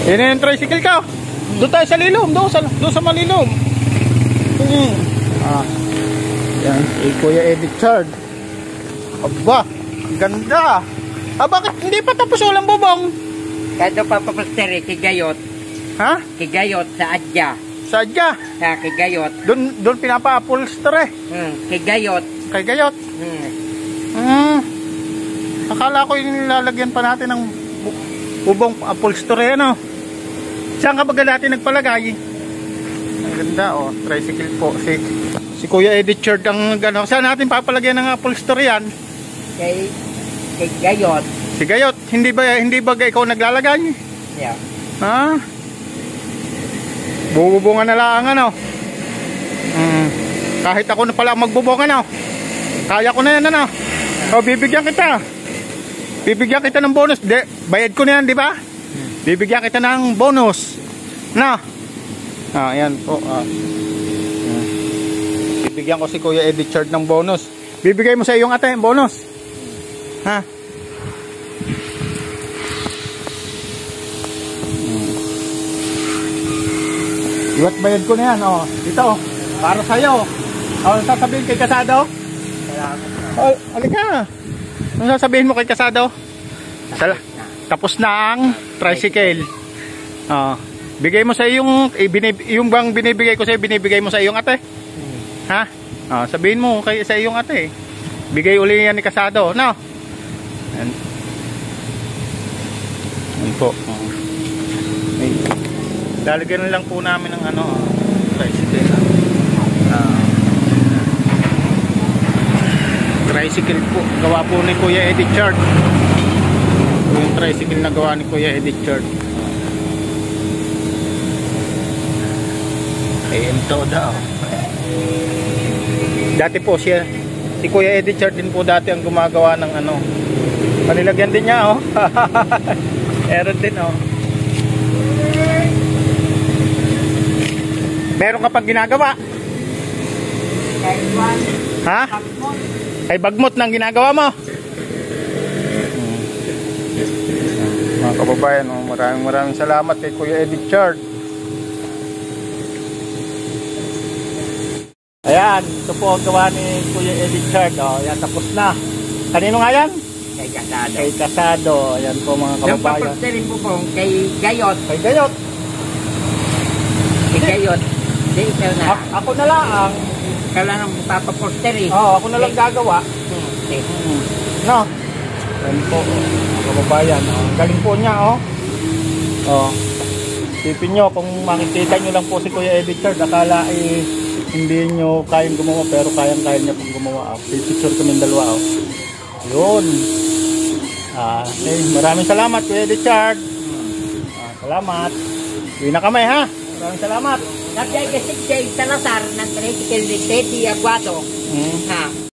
Yan yung tricycle ka. Doon tayo sa Lilom. Doon sa Malilom. Yan. Kuya Edith Chard. Aba. Ganda. Bakit hindi pa tapos walang bubong? Kado pa papasteri, kigayot. Ha? Kigayot sa Adya. Sa Adya? Sa kigayot. Doon pinapa-upholster eh. Kigayot. Kay Gayot? Akala ko yung nilalagyan pa natin ng bubong upholstery ano. Saan ka ba natin nagpalagay? Ang ganda oh, tricycle po. Si Kuya Edith Chard ang gano'n. Saan natin papalagyan ng upholstery yan? Kay Gayot. Si Gayot, hindi ba ikaw naglalagay? Yeah. Ha? Bububungan na lang ano. Kahit ako na pala magbubungan ano. Kaya ko na yan ano. O bibigyan kita. Bibigyan kita ng bonus. Bayad ko na yan, di ba? Bibigyan kita ng bonus. Na. Ayan po. Bibigyan ko si Kuya Edith Chard ng bonus. Bibigay mo sa iyong ate bonus. Ha? Iwat bayad ko na yan, oh. Ito, para sa'yo. Sasabihin kay Kasado? Halika. Ano sasabihin mo kay Kasado? Tapos na ang tricycle. Bigay mo sa iyong, yung bang binibigay ko sa'yo, binibigay mo sa iyong ate? Ha? Sabihin mo sa iyong ate. Bigay uli yan ni Kasado, no? Yan po. Lalagyan lang po namin ng ano, tricycle. Tricycle po. Gawa po ni Kuya Edith Chard. Yung tricycle na gawa ni Kuya Edith Chard. Ayan to daw. Dati po si Kuya Edith Chard din po dati ang gumagawa ng ano. Panilagyan din niya oh. Meron din oh. Meron ka pang ginagawa? Ha? Ay bagmot nang ginagawa mo? Mga kababayan, maraming salamat kay Kuya Edith Chard. Ayan, ito po ang gawa ni Kuya Edith Chard. Ayan, tapos na. Kanino nga yan? Kay Kasado. Kay Kasado. Ayan po mga kababayan. Yung papasterin po po kay Gayot. Kay Gayot. Kay Gayot. Hindi, ikaw na. Ako na lang. Ikaw lang ang papaposteri. Ako na lang gagawa. No? Ayan po, mga kababayan. Galing po niya, Isipin nyo, kung makikita nyo lang po si Kuya Edith Chard, akala hindi nyo kayang gumawa, pero kayang-kaya niya pong gumawa. Picture kami dalawa, Yun. Maraming salamat, Kuya Edith Chard. Salamat. Uwi na kami, ha? Maraming salamat. Nagdaya kasi kay Salazar ng tricycle ni Teddy Aguado.